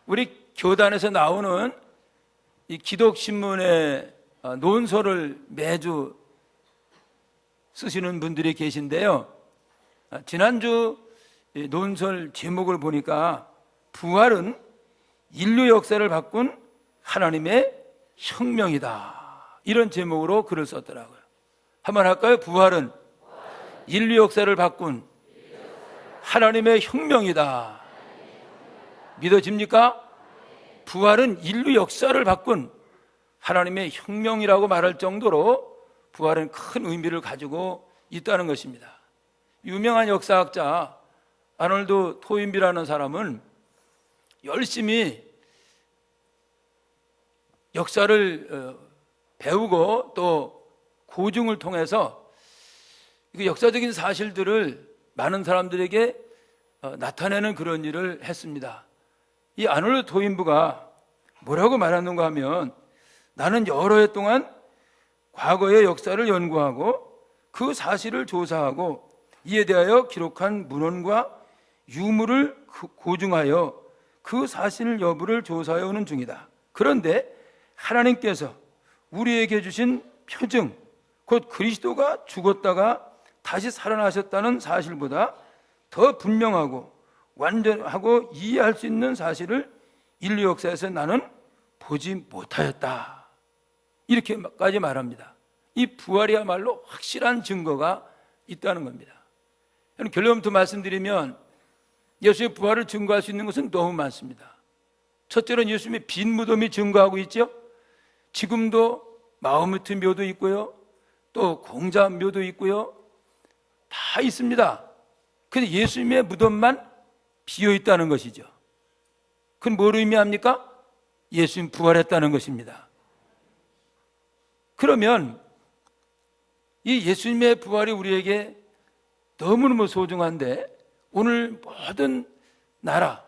우리 교단에서 나오는 이 기독신문의 논설을 매주 쓰시는 분들이 계신데요. 지난주 논설 제목을 보니까 부활은 인류 역사를 바꾼 하나님의 혁명이다, 이런 제목으로 글을 썼더라고요. 한번 할까요? 부활은 인류 역사를 바꾼 하나님의 혁명이다. 믿어집니까? 부활은 인류 역사를 바꾼 하나님의 혁명이라고 말할 정도로 부활은 큰 의미를 가지고 있다는 것입니다. 유명한 역사학자 아놀드 토인비라는 사람은 열심히 역사를 배우고 또 고증을 통해서 역사적인 사실들을 많은 사람들에게 나타내는 그런 일을 했습니다. 이 아놀드 토인비가 뭐라고 말하는가 하면, 나는 여러 해 동안 과거의 역사를 연구하고 그 사실을 조사하고 이에 대하여 기록한 문헌과 유물을 고증하여 그 사실 여부를 조사해 오는 중이다. 그런데 하나님께서 우리에게 주신 표증, 곧 그리스도가 죽었다가 다시 살아나셨다는 사실보다 더 분명하고 완전하고 이해할 수 있는 사실을 인류 역사에서 나는 보지 못하였다, 이렇게까지 말합니다. 이 부활이야말로 확실한 증거가 있다는 겁니다. 결론부터 말씀드리면 예수의 부활을 증거할 수 있는 것은 너무 많습니다. 첫째로는 예수님의 빈 무덤이 증거하고 있죠. 지금도 마음우트 묘도 있고요, 또 공자 묘도 있고요, 다 있습니다. 근데 예수님의 무덤만 비어 있다는 것이죠. 그건 뭘 의미합니까? 예수님 부활했다는 것입니다. 그러면 이 예수님의 부활이 우리에게 너무너무 소중한데, 오늘 모든 나라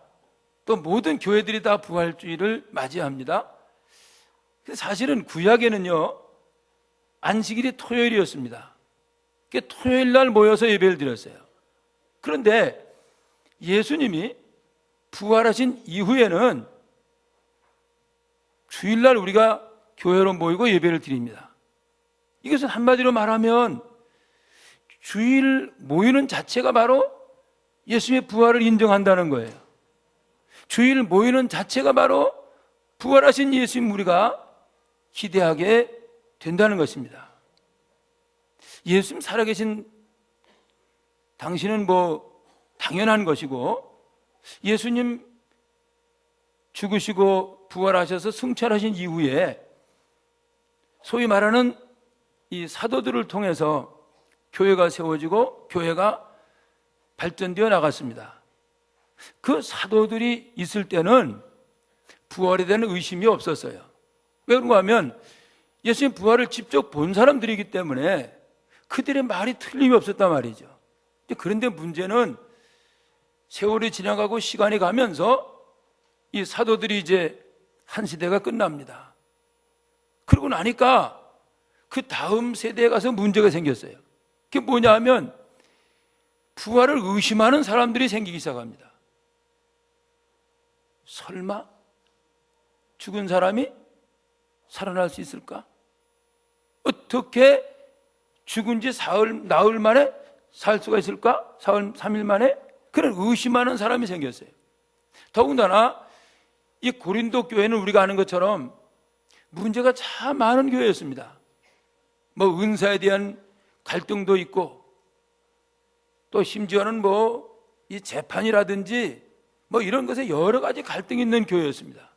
또 모든 교회들이 다 부활주의를 맞이합니다. 사실은 구약에는요, 안식일이 토요일이었습니다. 토요일 날 모여서 예배를 드렸어요. 그런데 예수님이 부활하신 이후에는 주일날 우리가 교회로 모이고 예배를 드립니다. 이것은 한마디로 말하면 주일 모이는 자체가 바로 예수님의 부활을 인정한다는 거예요. 주일 모이는 자체가 바로 부활하신 예수님 우리가 기대하게 된다는 것입니다. 예수님 살아계신 당신은 당연한 것이고, 예수님 죽으시고 부활하셔서 승천하신 이후에 소위 말하는 이 사도들을 통해서 교회가 세워지고 교회가 발전되어 나갔습니다. 그 사도들이 있을 때는 부활에 대한 의심이 없었어요. 왜 그런가 하면 예수님 부활을 직접 본 사람들이기 때문에 그들의 말이 틀림이 없었단 말이죠. 그런데 문제는 세월이 지나가고 시간이 가면서 이 사도들이 이제 한 시대가 끝납니다. 그러고 나니까 그 다음 세대에 가서 문제가 생겼어요. 그게 뭐냐 하면 부활을 의심하는 사람들이 생기기 시작합니다. 설마 죽은 사람이 살아날 수 있을까? 어떻게 죽은 지 나흘 만에 살 수가 있을까? 3일 만에? 그런 의심하는 사람이 생겼어요. 더군다나 이 고린도 교회는 우리가 아는 것처럼 문제가 참 많은 교회였습니다. 은사에 대한 갈등도 있고, 또 심지어는 이 재판이라든지 이런 것에 여러 가지 갈등이 있는 교회였습니다.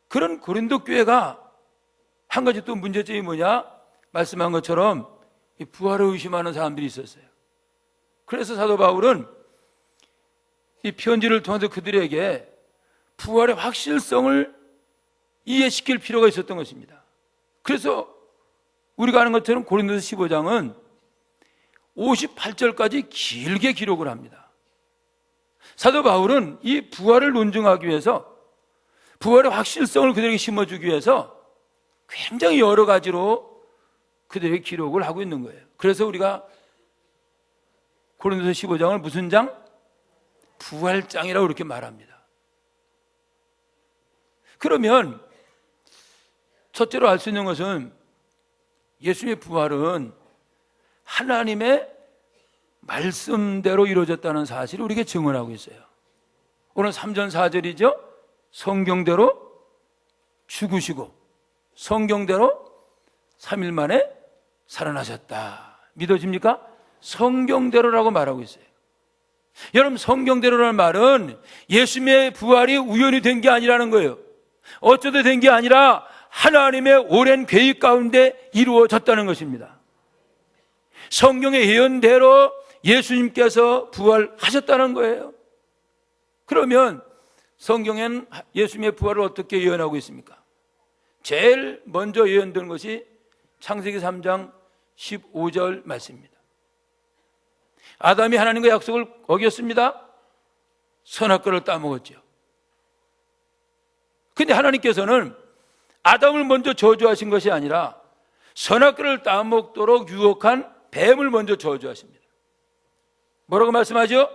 그런 고린도 교회가 한 가지 또 문제점이 뭐냐? 말씀한 것처럼 이 부활을 의심하는 사람들이 있었어요. 그래서 사도 바울은 이 편지를 통해서 그들에게 부활의 확실성을 이해시킬 필요가 있었던 것입니다. 그래서 우리가 아는 것처럼 고린도서 15장은 58절까지 길게 기록을 합니다. 사도 바울은 이 부활을 논증하기 위해서, 부활의 확실성을 그들에게 심어주기 위해서 굉장히 여러 가지로 그들에게 기록을 하고 있는 거예요. 그래서 우리가 고린도서 15장을 무슨 장? 부활장이라고 이렇게 말합니다. 그러면 첫째로 알 수 있는 것은 예수님의 부활은 하나님의 말씀대로 이루어졌다는 사실을 우리에게 증언하고 있어요. 오늘 3전 4절이죠. 성경대로 죽으시고 성경대로 3일 만에 살아나셨다. 믿어집니까? 성경대로라고 말하고 있어요. 여러분, 성경대로라는 말은 예수님의 부활이 우연히 된 게 아니라는 거예요. 어쩌다 된 게 아니라 하나님의 오랜 계획 가운데 이루어졌다는 것입니다. 성경의 예언대로 예수님께서 부활하셨다는 거예요. 그러면 성경엔 예수님의 부활을 어떻게 예언하고 있습니까? 제일 먼저 예언된 것이 창세기 3장 15절 말씀입니다. 아담이 하나님과 약속을 어겼습니다. 선악과를 따먹었죠. 근데 하나님께서는 아담을 먼저 저주하신 것이 아니라 선악과를 따먹도록 유혹한 뱀을 먼저 저주하십니다. 뭐라고 말씀하죠?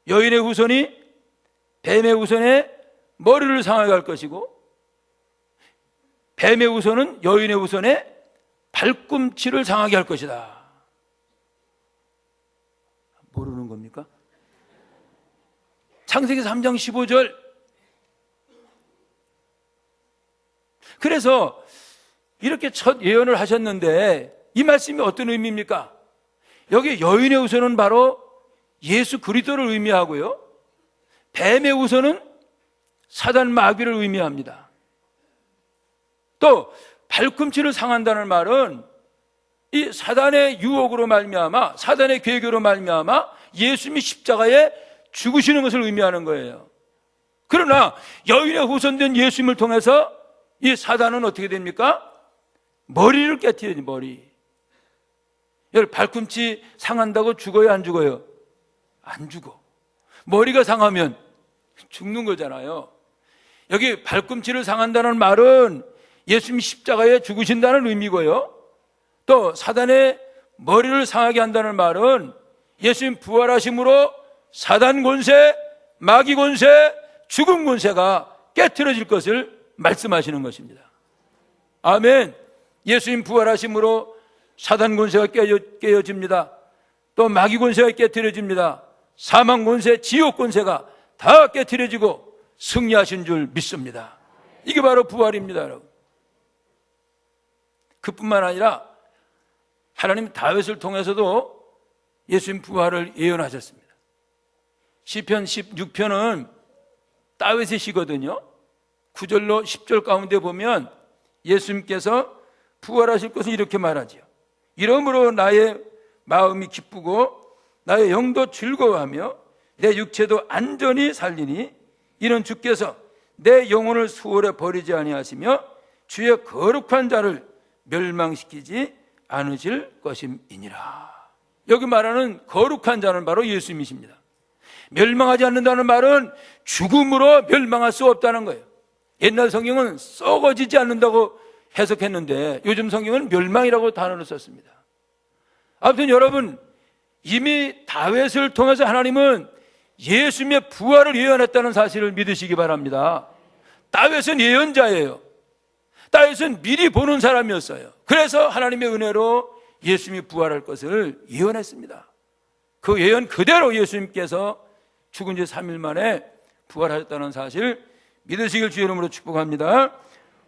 여인의 후손이 뱀의 후손의 머리를 상하게 할 것이고 뱀의 후손은 여인의 후손의 발꿈치를 상하게 할 것이다. 모르는 겁니까? 창세기 3장 15절. 그래서 이렇게 첫 예언을 하셨는데 이 말씀이 어떤 의미입니까? 여기 여인의 후손은 바로 예수 그리스도를 의미하고요, 뱀의 후손은 사단 마귀를 의미합니다. 또 발꿈치를 상한다는 말은 이 사단의 유혹으로 말미암아, 사단의 계획으로 말미암아 예수님이 십자가에 죽으시는 것을 의미하는 거예요. 그러나 여인의 후손된 예수님을 통해서 이 사단은 어떻게 됩니까? 머리를 깨트려야지, 머리. 여러분, 발꿈치 상한다고 죽어요, 안 죽어요? 안 죽어. 머리가 상하면 죽는 거잖아요. 여기 발꿈치를 상한다는 말은 예수님이 십자가에 죽으신다는 의미고요, 또 사단의 머리를 상하게 한다는 말은 예수님 부활하심으로 사단 권세, 마귀 권세, 죽음 권세가 깨트려질 것을 말씀하시는 것입니다. 아멘. 예수님 부활하심으로 사단 권세가 깨어집니다. 또 마귀 권세가 깨트려집니다. 사망 권세, 지옥 권세가 다 깨트려지고 승리하신 줄 믿습니다. 이게 바로 부활입니다, 여러분. 그뿐만 아니라 하나님 다윗을 통해서도 예수님 부활을 예언하셨습니다. 시편 16편은 다윗의 시거든요. 9절로 10절 가운데 보면 예수님께서 부활하실 것을 이렇게 말하지요. 이러므로 나의 마음이 기쁘고 나의 영도 즐거워하며 내 육체도 안전히 살리니 이는 주께서 내 영혼을 수월에 버리지 아니하시며 주의 거룩한 자를 멸망시키지 않으실 것임이니라. 여기 말하는 거룩한 자는 바로 예수님이십니다. 멸망하지 않는다는 말은 죽음으로 멸망할 수 없다는 거예요. 옛날 성경은 썩어지지 않는다고 해석했는데 요즘 성경은 멸망이라고 단어를 썼습니다. 아무튼 여러분, 이미 다윗을 통해서 하나님은 예수님의 부활을 예언했다는 사실을 믿으시기 바랍니다. 다윗은 예언자예요. 다윗은 미리 보는 사람이었어요. 그래서 하나님의 은혜로 예수님이 부활할 것을 예언했습니다. 그 예언 그대로 예수님께서 죽은 지 3일 만에 부활하셨다는 사실 믿으시길 주의 이름으로 축복합니다.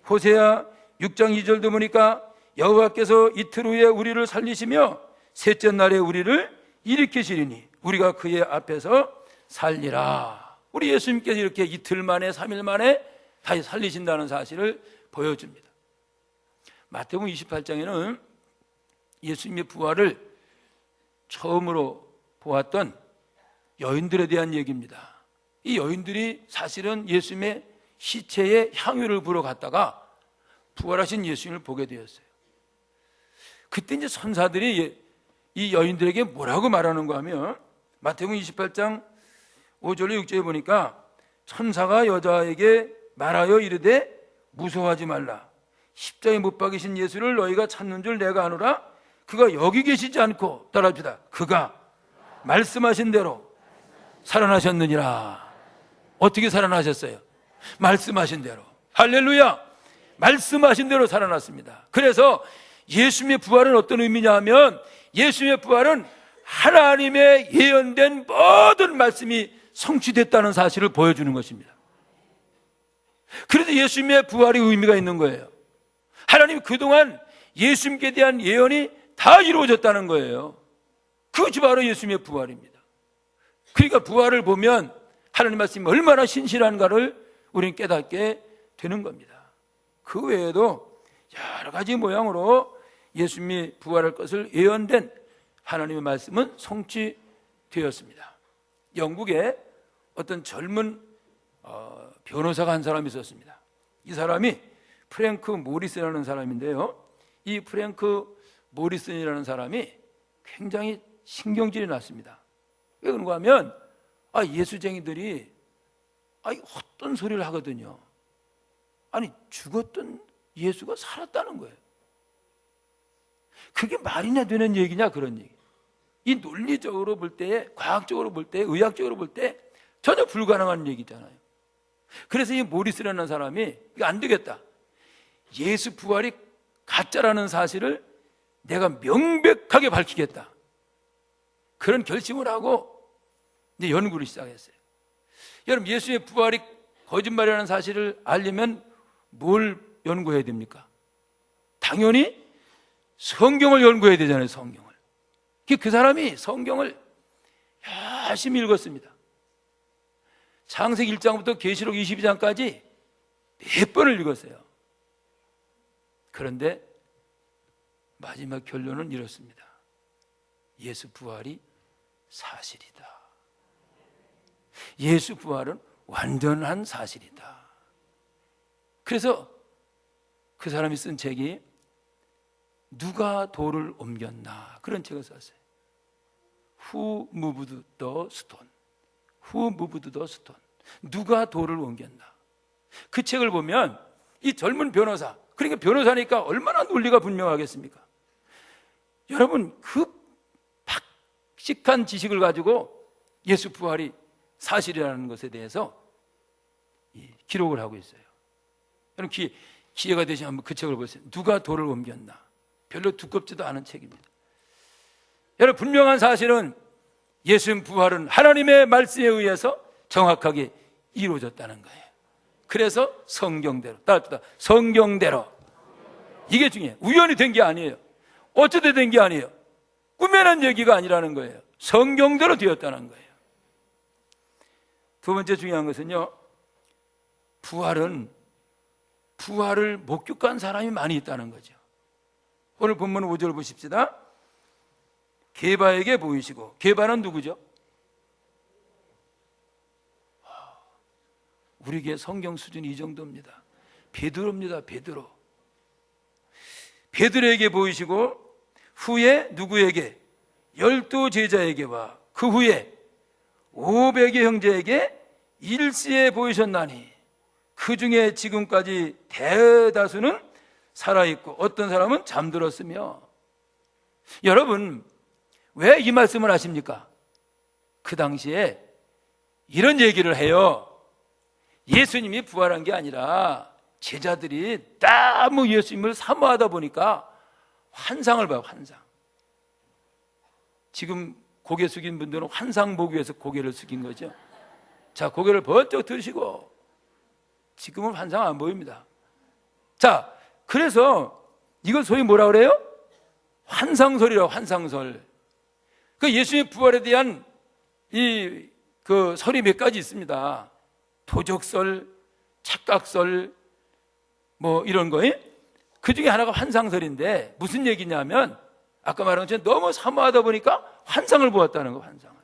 호세아 6장 2절도 보니까 여호와께서 이틀 후에 우리를 살리시며 셋째 날에 우리를 일으키시리니 우리가 그의 앞에서 살리라. 우리 예수님께서 이렇게 이틀 만에 3일 만에 다시 살리신다는 사실을 보여줍니다. 마태복음 28장에는 예수님의 부활을 처음으로 보았던 여인들에 대한 얘기입니다. 이 여인들이 사실은 예수님의 시체에 향유를 부러 갔다가 부활하신 예수님을 보게 되었어요. 그때 이제 선사들이 이 여인들에게 뭐라고 말하는가 하면 마태복음 28장 5절에 6절에 보니까 천사가 여자에게 말하여 이르되 무서워하지 말라. 십자가에 못 박이신 예수를 너희가 찾는 줄 내가 아노라. 그가 여기 계시지 않고 따라합시다. 그가 말씀하신 대로 살아나셨느니라. 어떻게 살아나셨어요? 말씀하신 대로. 할렐루야. 말씀하신 대로 살아났습니다. 그래서 예수님의 부활은 어떤 의미냐 하면, 예수님의 부활은 하나님의 예언된 모든 말씀이 성취됐다는 사실을 보여주는 것입니다. 그래서 예수님의 부활이 의미가 있는 거예요. 하나님이 그동안 예수님께 대한 예언이 다 이루어졌다는 거예요. 그것이 바로 예수님의 부활입니다. 그러니까 부활을 보면 하나님 말씀이 얼마나 신실한가를 우리는 깨닫게 되는 겁니다. 그 외에도 여러 가지 모양으로 예수님이 부활할 것을 예언된 하나님의 말씀은 성취되었습니다. 영국에 어떤 젊은 변호사가 한 사람이 있었습니다. 이 사람이 프랭크 모리슨이라는 사람인데요, 이 프랭크 모리슨이라는 사람이 굉장히 신경질이 났습니다. 왜 그런가 하면 예수쟁이들이 헛된 소리를 하거든요. 아니, 죽었던 예수가 살았다는 거예요. 그게 말이나 되는 얘기냐, 그런 얘기. 이 논리적으로 볼 때, 과학적으로 볼 때, 의학적으로 볼 때 전혀 불가능한 얘기잖아요. 그래서 이 모리스라는 사람이 이거 안 되겠다, 예수 부활이 가짜라는 사실을 내가 명백하게 밝히겠다, 그런 결심을 하고 이제 연구를 시작했어요. 여러분, 예수의 부활이 거짓말이라는 사실을 알려면 뭘 연구해야 됩니까? 당연히 성경을 연구해야 되잖아요. 성경을. 그 사람이 성경을 열심히 읽었습니다. 창세기 1장부터 계시록 22장까지 몇 번을 읽었어요. 그런데 마지막 결론은 이렇습니다. 예수 부활이 사실이다. 예수 부활은 완전한 사실이다. 그래서 그 사람이 쓴 책이 누가 돌을 옮겼나, 그런 책을 썼어요. Who moved the stone? Who moved the stone? 누가 돌을 옮겼나. 그 책을 보면 이 젊은 변호사, 그러니까 변호사니까 얼마나 논리가 분명하겠습니까? 여러분, 그 박식한 지식을 가지고 예수 부활이 사실이라는 것에 대해서 기록을 하고 있어요. 여러분, 기회가 되시면 한번 그 책을 보세요. 누가 돌을 옮겼나. 별로 두껍지도 않은 책입니다. 여러분, 분명한 사실은 예수님 부활은 하나님의 말씀에 의해서 정확하게 이루어졌다는 거예요. 그래서 성경대로, 따뜻하다, 성경대로. 이게 중요해요. 우연히 된 게 아니에요. 어쩌다 된 게 아니에요. 꾸며낸 얘기가 아니라는 거예요. 성경대로 되었다는 거예요. 두 번째 중요한 것은요, 부활을 목격한 사람이 많이 있다는 거죠. 오늘 본문 5절 보십시다. 게바에게 보이시고, 게바는 누구죠? 우리에게 성경 수준이 이 정도입니다. 베드로입니다. 베드로에게 보이시고, 후에 누구에게? 12 제자에게와 그 후에 500의 형제에게 일시에 보이셨나니 그 중에 지금까지 대다수는 살아있고 어떤 사람은 잠들었으며. 여러분, 왜 이 말씀을 하십니까? 그 당시에 이런 얘기를 해요. 예수님이 부활한 게 아니라 제자들이 너무 예수님을 사모하다 보니까 환상을 봐요. 환상. 지금 고개 숙인 분들은 환상 보기 위해서 고개를 숙인 거죠. 자, 고개를 번쩍 드시고, 지금은 환상 안 보입니다. 자, 그래서 이걸 소위 뭐라 그래요? 환상설이라고. 환상설. 그 예수님의 부활에 대한 그 설이 몇 가지 있습니다. 도적설, 착각설, 뭐 이런 거예요. 그 중에 하나가 환상설인데, 무슨 얘기냐면 아까 말한 것처럼 너무 사모하다 보니까 환상을 보았다는 거. 환상을.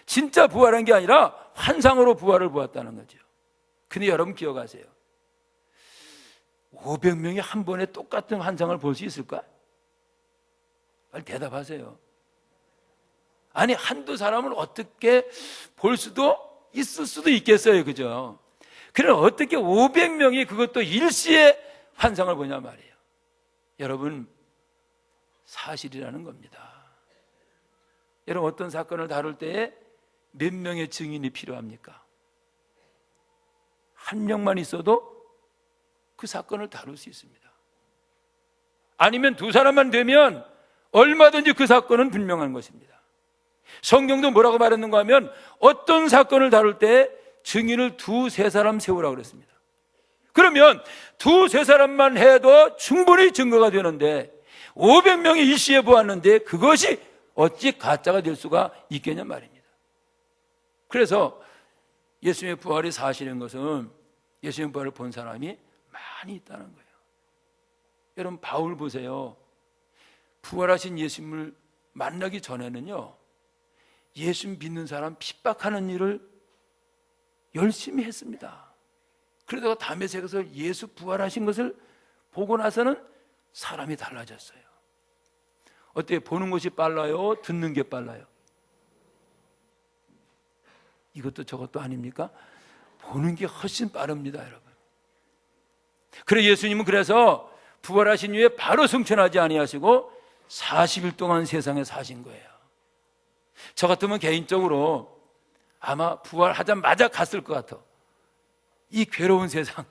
진짜 부활한 게 아니라 환상으로 부활을 보았다는 거죠. 근데 여러분 기억하세요. 500명이 한 번에 똑같은 환상을 볼 수 있을까? 빨리 대답하세요. 아니, 한두 사람은 어떻게 볼 수도 있을 수도 있겠어요. 그죠? 그럼 어떻게 500명이 그것도 일시에 환상을 보냐 말이에요. 여러분, 사실이라는 겁니다. 여러분, 어떤 사건을 다룰 때에 몇 명의 증인이 필요합니까? 한 명만 있어도 그 사건을 다룰 수 있습니다. 아니면 두 사람만 되면 얼마든지 그 사건은 분명한 것입니다. 성경도 뭐라고 말했는가 하면 어떤 사건을 다룰 때 증인을 두세 사람 세우라고 그랬습니다. 그러면 두세 사람만 해도 충분히 증거가 되는데 500명이 일시에 보았는데 그것이 어찌 가짜가 될 수가 있겠냐 말입니다. 그래서 예수님의 부활이 사실인 것은 예수님의 부활을 본 사람이 많이 있다는 거예요. 여러분 바울 보세요. 부활하신 예수님을 만나기 전에는요, 예수 믿는 사람 핍박하는 일을 열심히 했습니다. 그러다가 다메섹에서 예수 부활하신 것을 보고 나서는 사람이 달라졌어요. 어때요? 보는 것이 빨라요? 듣는 게 빨라요? 이것도 저것도 아닙니까? 보는 게 훨씬 빠릅니다, 여러분. 그래 예수님은 그래서 부활하신 후에 바로 승천하지 아니하시고 40일 동안 세상에 사신 거예요. 저 같으면 개인적으로 아마 부활하자마자 갔을 것 같아. 이 괴로운 세상,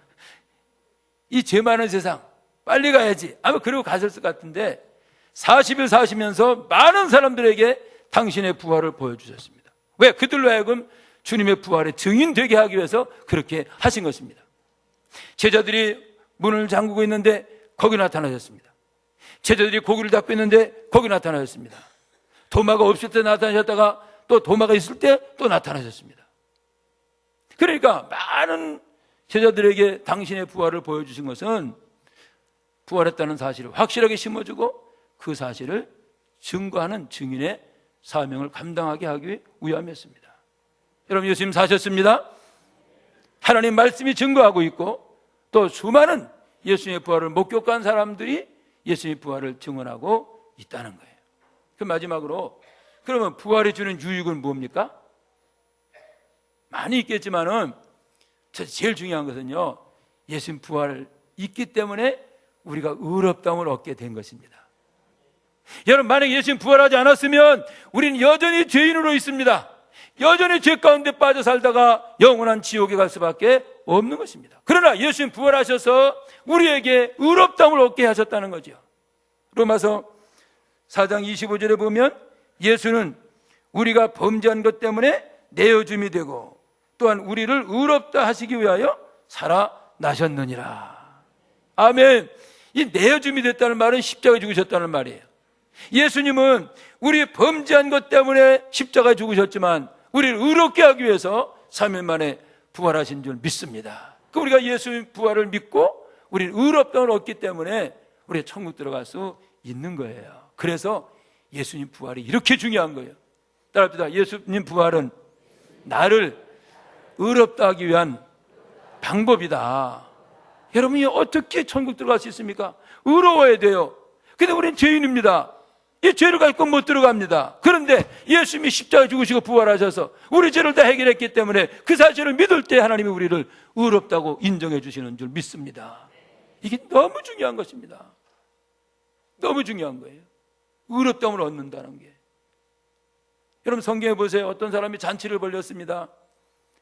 이 죄 많은 세상 빨리 가야지 아마 그러고 갔을 것 같은데 40일 사시면서 많은 사람들에게 당신의 부활을 보여주셨습니다. 왜? 그들로 하여금 주님의 부활의 증인 되게 하기 위해서 그렇게 하신 것입니다. 제자들이 문을 잠그고 있는데 거기 나타나셨습니다. 제자들이 고기를 잡고 있는데 거기 나타나셨습니다. 도마가 없을 때 나타나셨다가 또 도마가 있을 때 또 나타나셨습니다. 그러니까 많은 제자들에게 당신의 부활을 보여주신 것은 부활했다는 사실을 확실하게 심어주고 그 사실을 증거하는 증인의 사명을 감당하게 하기 위함이었습니다. 여러분 예수님 사셨습니다. 하나님 말씀이 증거하고 있고 또 수많은 예수님의 부활을 목격한 사람들이 예수님의 부활을 증언하고 있다는 거예요. 그 마지막으로 그러면 부활이 주는 유익은 뭡니까? 많이 있겠지만은 제일 중요한 것은요, 예수님 부활을 있기 때문에 우리가 의롭다움을 얻게 된 것입니다. 여러분 만약에 예수님 부활하지 않았으면 우리는 여전히 죄인으로 있습니다. 여전히 죄 가운데 빠져 살다가 영원한 지옥에 갈 수밖에 없는 것입니다. 그러나 예수님 부활하셔서 우리에게 의롭다움을 얻게 하셨다는 거죠. 로마서 4장 25절에 보면 예수는 우리가 범죄한 것 때문에 내어줌이 되고 또한 우리를 의롭다 하시기 위하여 살아나셨느니라. 아멘. 이 내어줌이 됐다는 말은 십자가에 죽으셨다는 말이에요. 예수님은 우리 범죄한 것 때문에 십자가에 죽으셨지만 우리를 의롭게 하기 위해서 3일 만에 부활하신 줄 믿습니다. 우리가 예수님 부활을 믿고 우리는 의롭다움을 얻기 때문에 우리가 천국 들어갈 수 있는 거예요. 그래서 예수님 부활이 이렇게 중요한 거예요. 따라합시다. 예수님 부활은 나를 의롭다 하기 위한 방법이다. 여러분이 어떻게 천국 들어갈 수 있습니까? 의로워야 돼요. 근데 우리는 죄인입니다. 이 죄를 갖고 못 들어갑니다. 그런데 예수님이 십자가에 죽으시고 부활하셔서 우리 죄를 다 해결했기 때문에 그 사실을 믿을 때 하나님이 우리를 의롭다고 인정해 주시는 줄 믿습니다. 이게 너무 중요한 것입니다. 너무 중요한 거예요. 의롭다움을 얻는다는 게. 여러분 성경에 보세요. 어떤 사람이 잔치를 벌렸습니다.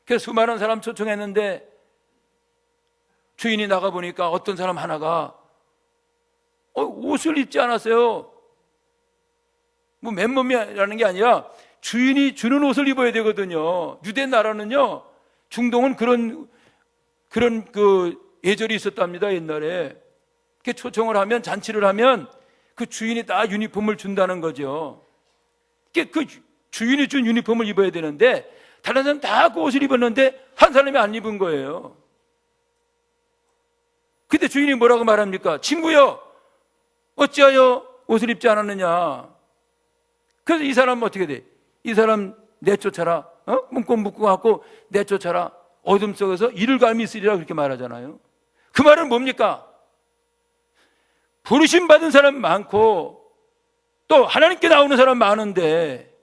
그래서 수많은 사람 초청했는데 주인이 나가보니까 어떤 사람 하나가 옷을 입지 않았어요. 뭐 맨몸이라는 게 아니라 주인이 주는 옷을 입어야 되거든요. 유대 나라는요, 중동은 그런 그 예절이 있었답니다. 옛날에 이렇게 초청을 하면, 잔치를 하면 그 주인이 다 유니폼을 준다는 거죠. 그 주인이 준 유니폼을 입어야 되는데 다른 사람 다 그 옷을 입었는데 한 사람이 안 입은 거예요. 그때 주인이 뭐라고 말합니까? 친구여, 어찌하여 옷을 입지 않았느냐? 그래서 이 사람은 어떻게 돼? 이 사람 내쫓아라. 문고 묶고 갖고 내쫓아라. 어둠 속에서 이를 갈미 있으리라 그렇게 말하잖아요. 그 말은 뭡니까? 부르심 받은 사람 많고 또 하나님께 나오는 사람 많은데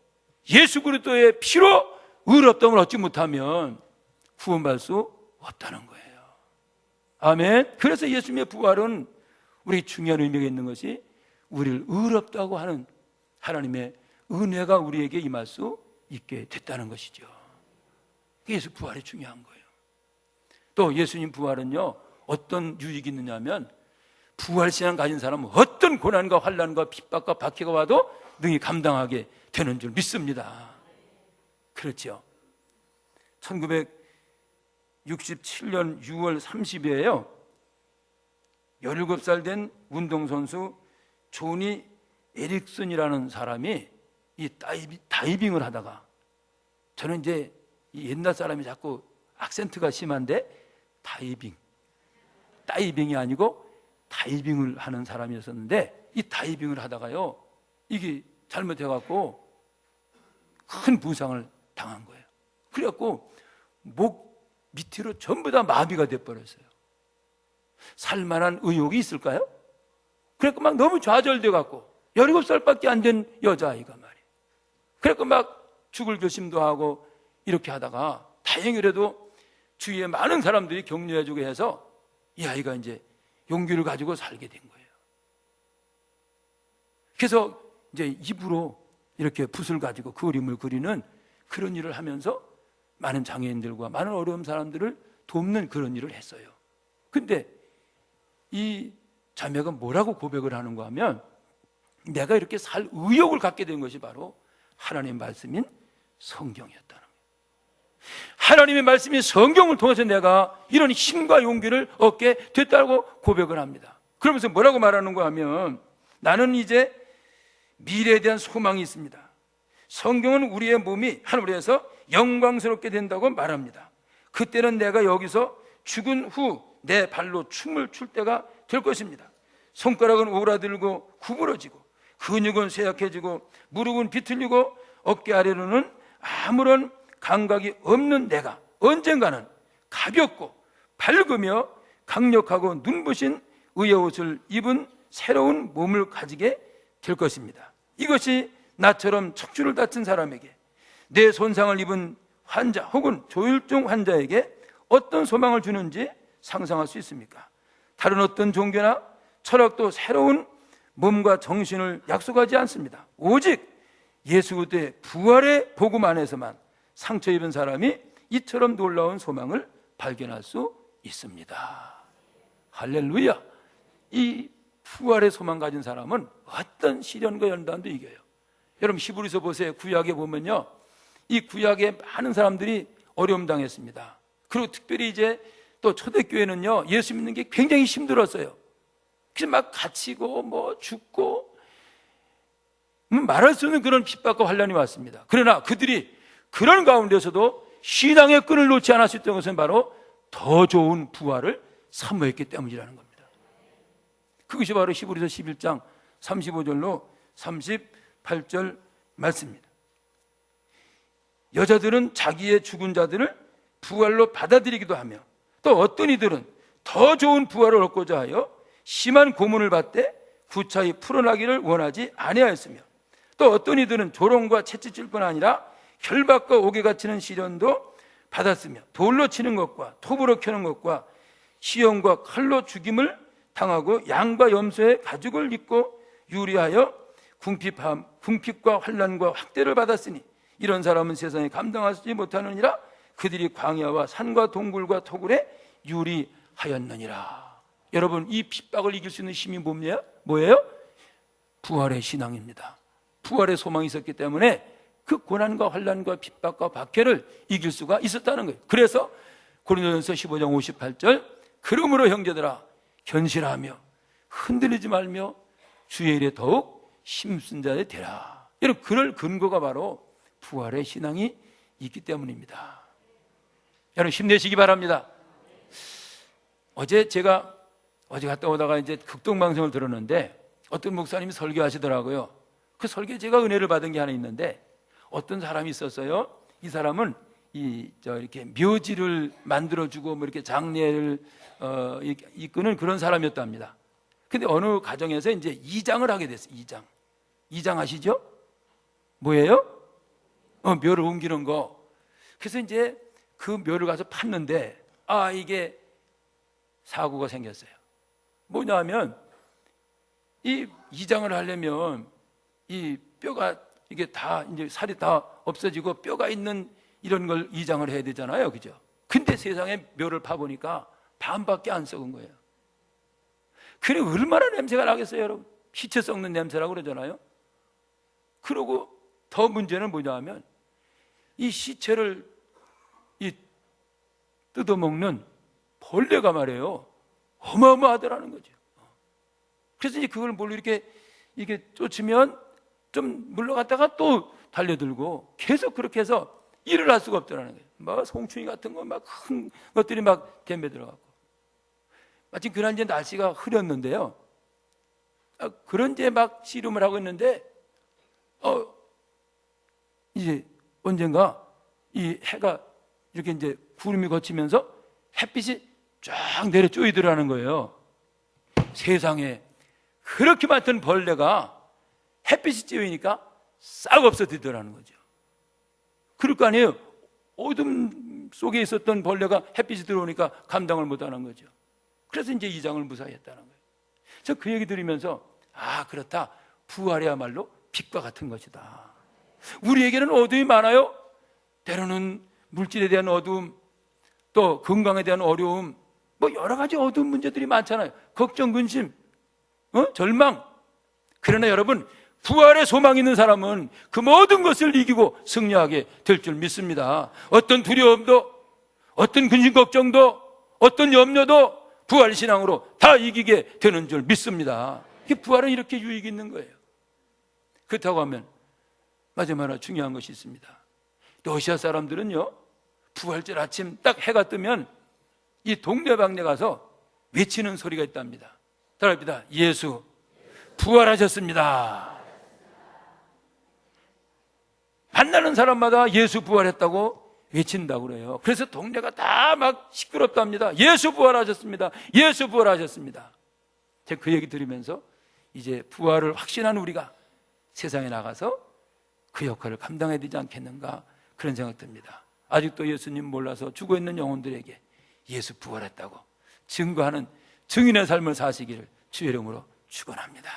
예수 그리스도의 피로 의롭다움을 얻지 못하면 구원받을 수 없다는 거예요. 아멘. 그래서 예수님의 부활은 우리 중요한 의미가 있는 것이 우리를 의롭다고 하는 하나님의 은혜가 우리에게 임할 수 있게 됐다는 것이죠. 예수 부활이 중요한 거예요. 또 예수님 부활은요, 어떤 유익이 있느냐면 부활신앙 가진 사람은 어떤 고난과 환난과 핍박과 박해가 와도 능히 감당하게 되는 줄 믿습니다. 그렇죠. 1967년 6월 30일에요 17살 된 운동선수 조니 에릭슨이라는 사람이 이 다이빙을 하다가, 저는 이제 이 옛날 사람이 자꾸 악센트가 심한데 다이빙이 아니고 다이빙을 하는 사람이었었는데, 이 다이빙을 하다가요 이게 잘못해갖고 큰 부상을 당한 거예요. 그래갖고 목 밑으로 전부 다 마비가 돼버렸어요. 살만한 의욕이 있을까요? 그래갖고 막 너무 좌절돼갖고 17살밖에 안 된 여자아이가 말이에요. 그래갖고 막 죽을 결심도 하고 이렇게 하다가 다행히라도 주위에 많은 사람들이 격려해주고 해서 이 아이가 이제 용기를 가지고 살게 된 거예요. 그래서 이제 입으로 이렇게 붓을 가지고 그림을 그리는 그런 일을 하면서 많은 장애인들과 많은 어려운 사람들을 돕는 그런 일을 했어요. 근데 이 자매가 뭐라고 고백을 하는가 하면, 내가 이렇게 살 의욕을 갖게 된 것이 바로 하나님의 말씀인 성경이었다는 거예요. 하나님의 말씀인 성경을 통해서 내가 이런 힘과 용기를 얻게 됐다고 고백을 합니다. 그러면서 뭐라고 말하는가 하면, 나는 이제 미래에 대한 소망이 있습니다. 성경은 우리의 몸이 하늘에서 영광스럽게 된다고 말합니다. 그때는 내가 여기서 죽은 후 내 발로 춤을 출 때가 될 것입니다. 손가락은 오그라들고 구부러지고 근육은 쇠약해지고 무릎은 비틀리고 어깨 아래로는 아무런 감각이 없는 내가 언젠가는 가볍고 밝으며 강력하고 눈부신 의의 옷을 입은 새로운 몸을 가지게 될 것입니다. 이것이 나처럼 척추를 다친 사람에게, 뇌 손상을 입은 환자 혹은 조울증 환자에게 어떤 소망을 주는지 상상할 수 있습니까? 다른 어떤 종교나 철학도 새로운 몸과 정신을 약속하지 않습니다. 오직 예수 그리스도의 부활의 복음 안에서만 상처 입은 사람이 이처럼 놀라운 소망을 발견할 수 있습니다. 할렐루야. 이 부활의 소망 가진 사람은 어떤 시련과 연단도 이겨요. 여러분 히브리서 보세요. 구약에 보면요, 이 구약에 많은 사람들이 어려움 당했습니다. 그리고 특별히 이제 또 초대교회는요, 예수 믿는 게 굉장히 힘들었어요. 그래서 막 갇히고 뭐 죽고 말할 수 없는 그런 핍박과 환난이 왔습니다. 그러나 그들이 그런 가운데서도 신앙의 끈을 놓지 않았었던 것은 바로 더 좋은 부활을 사모했기 때문이라는 겁니다. 그것이 바로 히브리서 11장 35절로 38절 말씀입니다. 여자들은 자기의 죽은 자들을 부활로 받아들이기도 하며, 또 어떤 이들은 더 좋은 부활을 얻고자 하여 심한 고문을 받되 구차히 풀어나기를 원하지 아니하였으며, 또 어떤 이들은 조롱과 채찍질 뿐 아니라 혈박과 옥에 갇히는 시련도 받았으며, 돌로 치는 것과 톱으로 켜는 것과 시험과 칼로 죽임을 당하고 양과 염소의 가죽을 입고 유리하여 궁핍과 환난과 학대를 받았으니 이런 사람은 세상에 감당하지 못하느니라. 그들이 광야와 산과 동굴과 토굴에 유리하였느니라. 여러분, 이 핍박을 이길 수 있는 힘이 뭐예요? 부활의 신앙입니다. 부활의 소망이 있었기 때문에 그 고난과 환난과 핍박과 박해를 이길 수가 있었다는 거예요. 그래서 고린도전서 15장 58절, 그러므로 형제들아 견실하며 흔들리지 말며 주의 일에 더욱 힘쓴 자에 되라. 여러분, 그럴 근거가 바로 부활의 신앙이 있기 때문입니다. 여러분 힘내시기 바랍니다. 어제 갔다 오다가 이제 극동방송을 들었는데 어떤 목사님이 설교하시더라고요. 그 설교에 제가 은혜를 받은 게 하나 있는데, 어떤 사람이 있었어요. 이 사람은 이렇게 묘지를 만들어주고 뭐 이렇게 장례를 이끄는 그런 사람이었답니다. 근데 어느 가정에서 이제 이장을 하게 됐어요. 이장 아시죠? 뭐예요? 묘를 옮기는 거. 그래서 이제 그 묘를 가서 팠는데, 이게 사고가 생겼어요. 뭐냐면 이 이장을 하려면 이 뼈가 이게 다 이제 살이 다 없어지고 뼈가 있는 이런 걸 이장을 해야 되잖아요, 그죠? 근데 세상에 묘를 파보니까 반밖에 안 썩은 거예요. 그래 얼마나 냄새가 나겠어요, 여러분. 시체 썩는 냄새라고 그러잖아요. 그러고 더 문제는 뭐냐 하면 이 시체를 뜯어먹는 벌레가 말이에요, 어마어마하더라는 거죠. 그래서 이제 그걸 몰래 이렇게 쫓으면 좀 물러갔다가 또 달려들고 계속 그렇게 해서 일을 할 수가 없더라는 거예요. 막 송충이 같은 거 막 큰 것들이 막 덤벼 들어가고. 마침 그날 이제 날씨가 흐렸는데요. 그런 이제 막 씨름을 하고 있는데 이제 언젠가 이 해가 이렇게 이제 구름이 거치면서 햇빛이 쫙 내려 쪼이더라는 거예요. 세상에 그렇게 많던 벌레가 햇빛이 쬐이니까 싹 없어지더라는 거죠. 그럴 거 아니에요. 어둠 속에 있었던 벌레가 햇빛이 들어오니까 감당을 못하는 거죠. 그래서 이제 이장을 무사히 했다는 거예요. 저 그 얘기 들으면서 그렇다, 부활이야말로 빛과 같은 것이다. 우리에게는 어둠이 많아요. 때로는 물질에 대한 어두움, 또 건강에 대한 어려움, 뭐 여러 가지 어두운 문제들이 많잖아요. 걱정, 근심, 절망. 그러나 여러분, 부활의 소망이 있는 사람은 그 모든 것을 이기고 승리하게 될 줄 믿습니다. 어떤 두려움도, 어떤 근심 걱정도, 어떤 염려도 부활신앙으로 다 이기게 되는 줄 믿습니다. 부활은 이렇게 유익이 있는 거예요. 그렇다고 하면 마지막 하나 중요한 것이 있습니다. 러시아 사람들은요, 부활절 아침 딱 해가 뜨면 이 동네방네 가서 외치는 소리가 있답니다. 따라합니다. 예수 부활하셨습니다. 만나는 사람마다 예수 부활했다고 외친다고 그래요. 그래서 동네가 다 막 시끄럽답니다. 예수 부활하셨습니다. 예수 부활하셨습니다. 제가 그 얘기 들으면서 이제 부활을 확신한 우리가 세상에 나가서 그 역할을 감당해야 되지 않겠는가, 그런 생각 듭니다. 아직도 예수님 몰라서 죽어있는 영혼들에게 예수 부활했다고 증거하는 증인의 삶을 사시기를 주의 이름으로 축원합니다.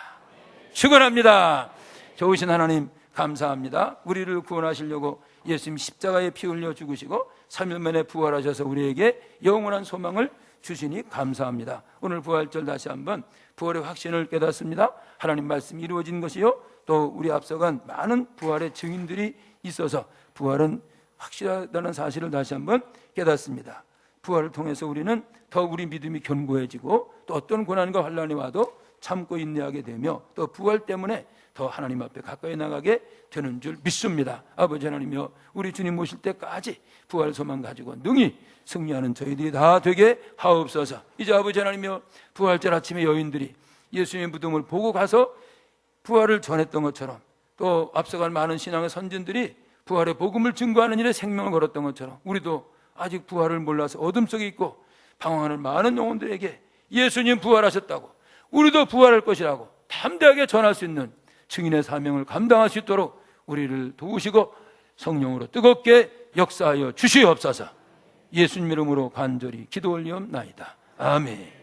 축원합니다. 좋으신 하나님 감사합니다. 우리를 구원하시려고 예수님 십자가에 피 흘려 죽으시고 3일 만에 부활하셔서 우리에게 영원한 소망을 주시니 감사합니다. 오늘 부활절 다시 한번 부활의 확신을 깨닫습니다. 하나님 말씀이 이루어진 것이요, 또 우리 앞서간 많은 부활의 증인들이 있어서 부활은 확실하다는 사실을 다시 한번 깨닫습니다. 부활을 통해서 우리는 더 우리 믿음이 견고해지고 또 어떤 고난과 환난이 와도 참고 인내하게 되며 또 부활 때문에 더 하나님 앞에 가까이 나가게 되는 줄 믿습니다. 아버지 하나님이여, 우리 주님 모실 때까지 부활 소망 가지고 능히 승리하는 저희들이 다 되게 하옵소서. 이제 아버지 하나님이여, 부활절 아침에 여인들이 예수님의 무덤을 보고 가서 부활을 전했던 것처럼, 또 앞서간 많은 신앙의 선진들이 부활의 복음을 증거하는 일에 생명을 걸었던 것처럼, 우리도 아직 부활을 몰라서 어둠 속에 있고 방황하는 많은 영혼들에게 예수님 부활하셨다고, 우리도 부활할 것이라고 담대하게 전할 수 있는 증인의 사명을 감당할 수 있도록 우리를 도우시고 성령으로 뜨겁게 역사하여 주시옵소서. 예수님 이름으로 간절히 기도 올리옵나이다. 아멘.